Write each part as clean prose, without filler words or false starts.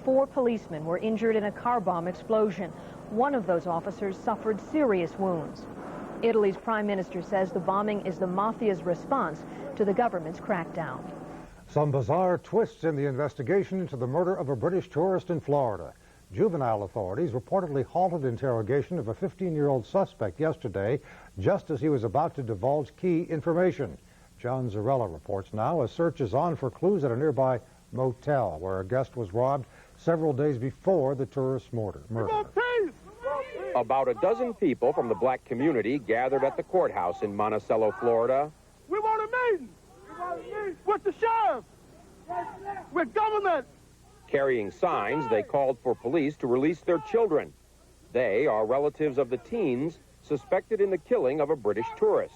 4 policemen were injured in a car bomb explosion. One of those officers suffered serious wounds. Italy's prime minister says the bombing is the mafia's response to the government's crackdown. Some bizarre twists in the investigation into the murder of a British tourist in Florida. Juvenile authorities reportedly halted interrogation of a 15-year-old suspect yesterday just as he was about to divulge key information. John Zarella reports now a search is on for clues at a nearby motel where a guest was robbed several days before the tourist's murder. About a dozen people from the black community gathered at the courthouse in Monticello, Florida. We want a meeting with the sheriff, with government. Carrying signs, they called for police to release their children. They are relatives of the teens suspected in the killing of a British tourist.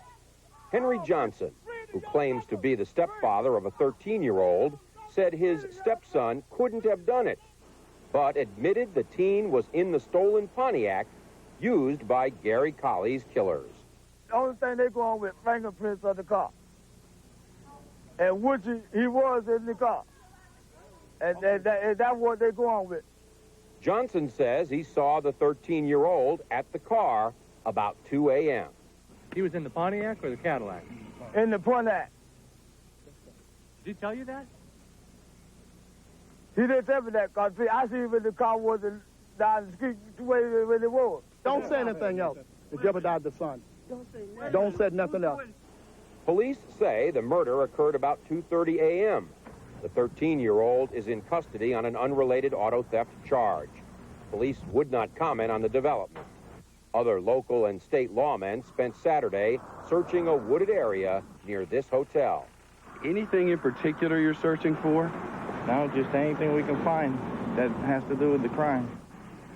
Henry Johnson, who claims to be the stepfather of a 13-year-old, said his stepson couldn't have done it, but admitted the teen was in the stolen Pontiac used by Gary Colley's killers. The only thing they go on with fingerprints of the car, and which he was in the car, and that's what they go on with. Johnson says he saw the 13-year-old at the car about 2 a.m. He was in the Pontiac or the Cadillac? In the Pontiac. Did he tell you that? He didn't tell me that, because I see him in the car wasn't down the street where it was. Don't say anything else to jeopardize the son. Don't say nothing else. Police say the murder occurred about 2:30 a.m. The 13-year-old is in custody on an unrelated auto theft charge. Police would not comment on the development. Other local and state lawmen spent Saturday searching a wooded area near this hotel. Anything in particular you're searching for? No, just anything we can find that has to do with the crime.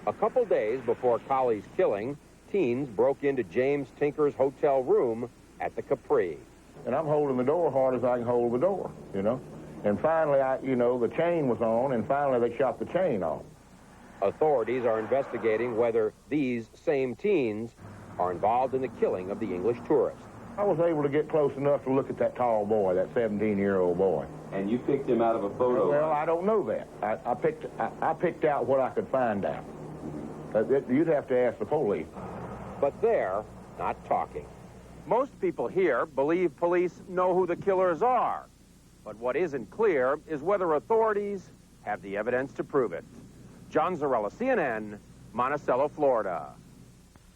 A couple days before Colley's killing, teens broke into James Tinker's hotel room at the Capri. And I'm holding the door hard as I can hold the door, you know. And finally, the chain was on, and finally they shot the chain off. Authorities are investigating whether these same teens are involved in the killing of the English tourist. I was able to get close enough to look at that tall boy, that 17-year-old boy. And you picked him out of a photo? Well, I don't know that. I picked out what I could find out. You'd have to ask the police. But they're not talking. Most people here believe police know who the killers are. But what isn't clear is whether authorities have the evidence to prove it. John Zarella, CNN, Monticello, Florida.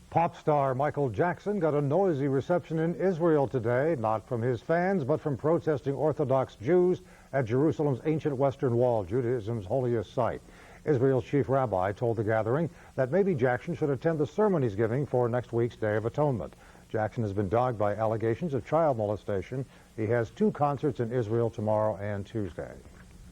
Pop star Michael Jackson got a noisy reception in Israel today, not from his fans, but from protesting Orthodox Jews at Jerusalem's ancient Western Wall, Judaism's holiest site. Israel's chief rabbi told the gathering that maybe Jackson should attend the sermon he's giving for next week's Day of Atonement. Jackson has been dogged by allegations of child molestation. He has 2 concerts in Israel tomorrow and Tuesday.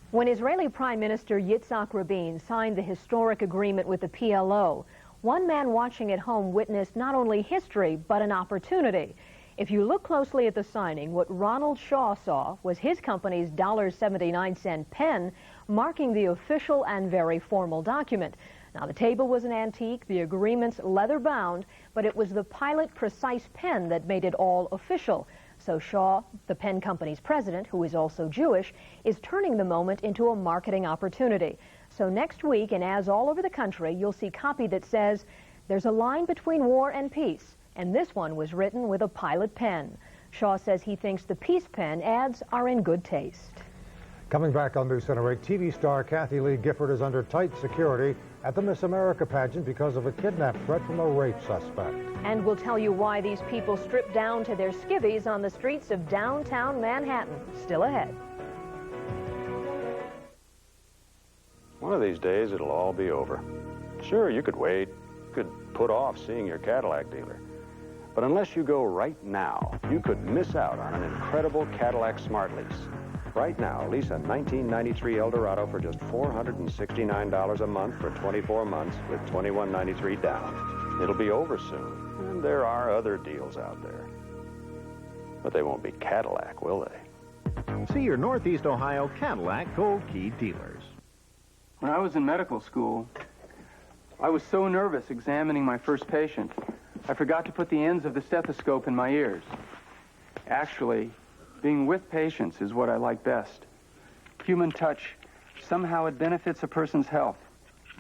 When Israeli Prime Minister Yitzhak Rabin signed the historic agreement with the PLO, one man watching at home witnessed not only history, but an opportunity. If you look closely at the signing, what Ronald Shaw saw was his company's $1.79 pen marking the official and very formal document. Now, the table was an antique, the agreement's leather-bound, but it was the Pilot Precise pen that made it all official. So Shaw, the pen company's president, who is also Jewish, is turning the moment into a marketing opportunity. So next week, in ads all over the country, you'll see copy that says, "There's a line between war and peace," and this one was written with a Pilot pen. Shaw says he thinks the Peace Pen ads are in good taste. Coming back on Newcenter 8, TV star Kathy Lee Gifford is under tight security at the Miss America pageant because of a kidnap threat from a rape suspect. And we'll tell you why these people stripped down to their skivvies on the streets of downtown Manhattan. Still ahead. One of these days, it'll all be over. Sure, you could wait, could put off seeing your Cadillac dealer. But unless you go right now, you could miss out on an incredible Cadillac Smart Lease. Right now, lease a 1993 Eldorado for just $469 a month for 24 months with $21.93 down. It'll be over soon, and there are other deals out there. But they won't be Cadillac, will they? See your Northeast Ohio Cadillac Gold Key dealers. When I was in medical school, I was so nervous examining my first patient, I forgot to put the ends of the stethoscope in my ears. Actually, being with patients is what I like best. Human touch Somehow it benefits a person's health.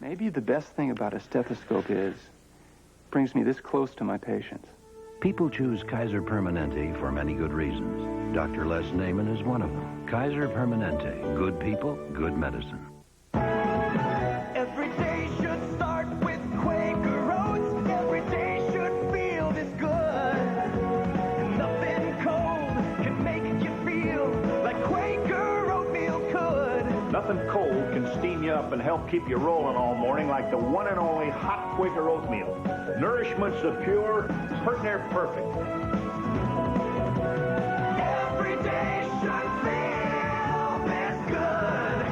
Maybe the best thing about a stethoscope is it brings me this close to my patients. People choose Kaiser Permanente for many good reasons. Dr. Les Naiman is one of them. Kaiser Permanente. Good people, good medicine. Every day should start with Quaker Oats. Every day should feel this good. Nothing cold can make you feel like Quaker oatmeal could. Nothing cold can steam you up and help keep you rolling all morning like the one and only hot Quaker oatmeal. Nourishment's so pure, hurt near perfect. Every day should feel this good.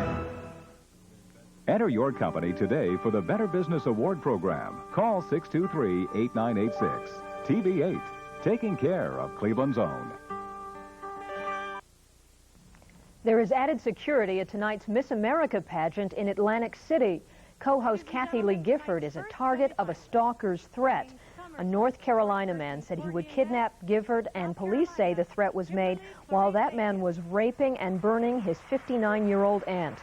Enter your company today for the Better Business Award Program. Call 623-8986. TV8, taking care of Cleveland's own. There is added security at tonight's Miss America pageant in Atlantic City. Co-host Kathy Lee Gifford is a target of a stalker's threat. A North Carolina man said he would kidnap Gifford, and police say the threat was made while that man was raping and burning his 59-year-old aunt.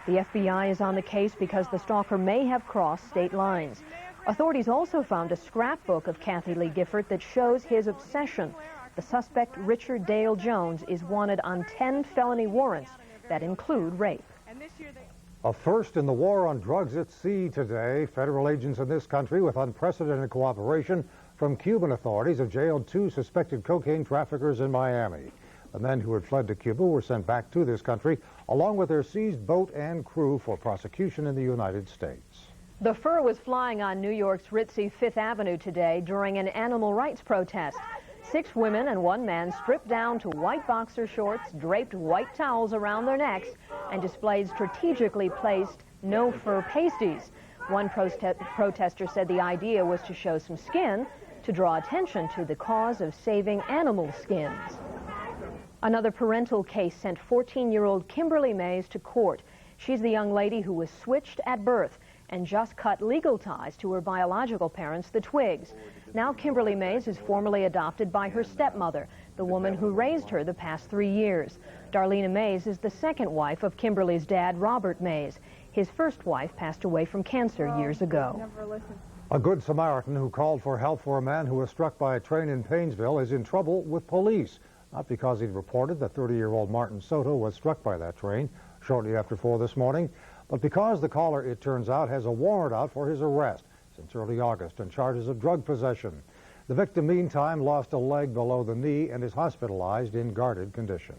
The FBI is on the case because the stalker may have crossed state lines. Authorities also found a scrapbook of Kathy Lee Gifford that shows his obsession. The suspect, Richard Dale Jones, is wanted on 10 felony warrants that include rape. A first in the war on drugs at sea today. Federal agents in this country, with unprecedented cooperation from Cuban authorities, have jailed 2 suspected cocaine traffickers in Miami. The men who had fled to Cuba were sent back to this country, along with their seized boat and crew, for prosecution in the United States. The fur was flying on New York's ritzy Fifth Avenue today during an animal rights protest. 6 women and 1 man stripped down to white boxer shorts, draped white towels around their necks, and displayed strategically placed no-fur pasties. One protester said the idea was to show some skin to draw attention to the cause of saving animal skins. Another parental case sent 14-year-old Kimberly Mays to court. She's the young lady who was switched at birth and just cut legal ties to her biological parents, the Twiggs. Now Kimberly Mays is formally adopted by her stepmother, the woman who raised her the past 3 years. Darlena Mays is the second wife of Kimberly's dad, Robert Mays. His first wife passed away from cancer years ago. A Good Samaritan who called for help for a man who was struck by a train in Painesville is in trouble with police. Not because he'd reported that 30-year-old Martin Soto was struck by that train shortly after 4 this morning, but because the caller, it turns out, has a warrant out for his arrest since early August on charges of drug possession. The victim, meantime, lost a leg below the knee and is hospitalized in guarded condition.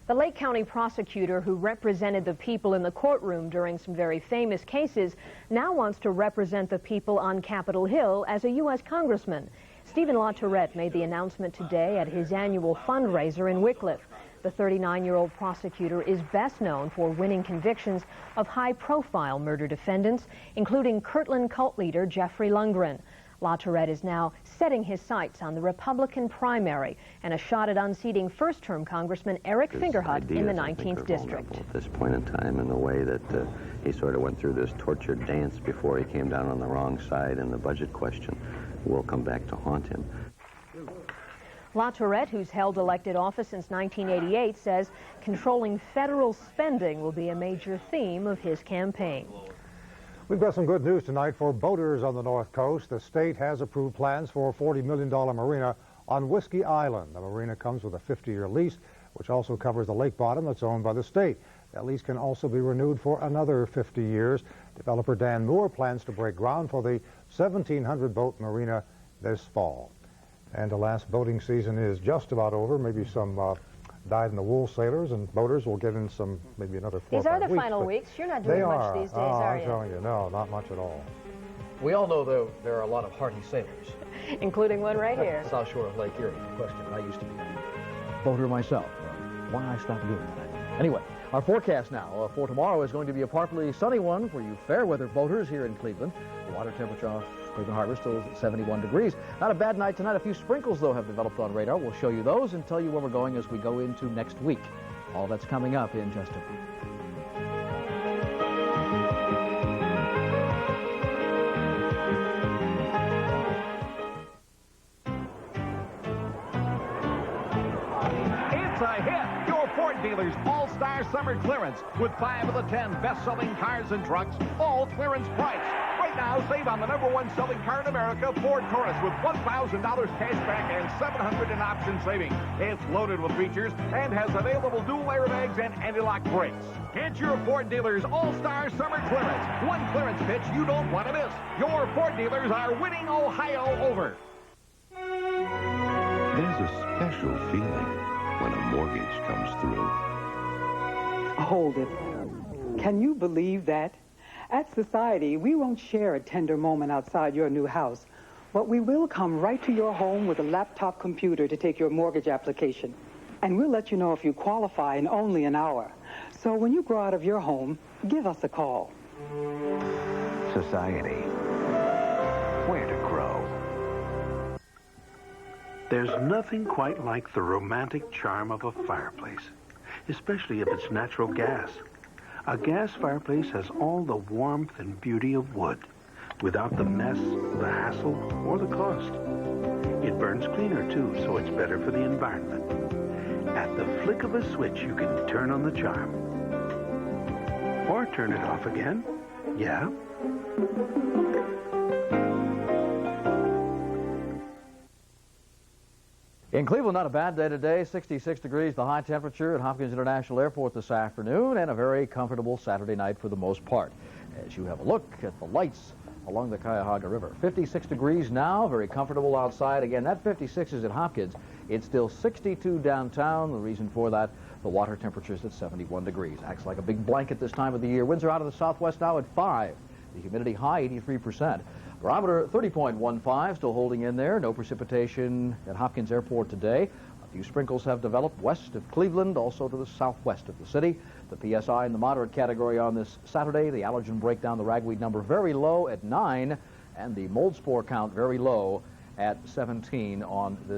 The Lake County prosecutor who represented the people in the courtroom during some very famous cases now wants to represent the people on Capitol Hill as a U.S. congressman. Stephen LaTourette made the announcement today at his annual fundraiser in Wickliffe. The 39-year-old prosecutor is best known for winning convictions of high-profile murder defendants, including Kirtland cult leader Jeffrey Lundgren. LaTourette is now setting his sights on the Republican primary and a shot at unseating first-term Congressman Eric Fingerhut in the 19th District. At this point in time, in the way that he sort of went through this tortured dance before he came down on the wrong side in the budget question, will come back to haunt him. LaTourette, who's held elected office since 1988, says controlling federal spending will be a major theme of his campaign. We've got some good news tonight for boaters on the North Coast. The state has approved plans for a $40 million marina on Whiskey Island. The marina comes with a 50-year lease, which also covers the lake bottom that's owned by the state. That lease can also be renewed for another 50 years. Developer Dan Moore plans to break ground for the 1,700-boat marina this fall. And the last boating season is just about over. Maybe some dyed-in-the-wool sailors and boaters will get in some, maybe another 4 or 5 weeks. These are the final weeks. You're not doing much these days, are you? I'm telling you, no, not much at all. We all know, though, there are a lot of hardy sailors. Including one right here. South shore of Lake Erie. No question. I used to be a boater myself. Why I stopped doing that. Anyway, our forecast now for tomorrow is going to be a partly sunny one for you fair weather boaters here in Cleveland. The water temperature off Cleveland Harbor still is at 71 degrees. Not a bad night tonight. A few sprinkles, though, have developed on radar. We'll show you those and tell you where we're going as we go into next week. All that's coming up in just a few. It's a hit. Your Ford dealers all all-star summer clearance with 5 of the 10 best-selling cars and trucks, all clearance price. Right now, save on the #1 selling car in America, Ford Taurus, with $1,000 cash back and $700 in option savings. It's loaded with features and has available dual airbags and anti-lock brakes. Get your Ford dealers all-star summer clearance. One clearance pitch you don't want to miss. Your Ford dealers are winning Ohio over. There's a special feeling when a mortgage comes through. Hold it. Can you believe that? At Society, we won't share a tender moment outside your new house, but we will come right to your home with a laptop computer to take your mortgage application. And we'll let you know if you qualify in only an hour. So when you grow out of your home, give us a call. Society. Where to grow. There's nothing quite like the romantic charm of a fireplace, especially if it's natural gas. A gas fireplace has all the warmth and beauty of wood, without the mess, the hassle, or the cost. It burns cleaner, too, so it's better for the environment. At the flick of a switch, you can turn on the charm. Or turn it off again. Yeah. In Cleveland, not a bad day today. 66 degrees, the high temperature at Hopkins International Airport this afternoon, and a very comfortable Saturday night for the most part. As you have a look at the lights along the Cuyahoga River. 56 degrees now, very comfortable outside. Again, that 56 is at Hopkins. It's still 62 downtown. The reason for that, the water temperature is at 71 degrees. Acts like a big blanket this time of the year. Winds are out of the southwest now at 5. The humidity high, 83%. Barometer 30.15, still holding in there. No precipitation at Hopkins Airport today. A few sprinkles have developed west of Cleveland, also to the southwest of the city. The PSI in the moderate category on this Saturday. The allergen breakdown, the ragweed number very low at 9, and the mold spore count very low at 17 on this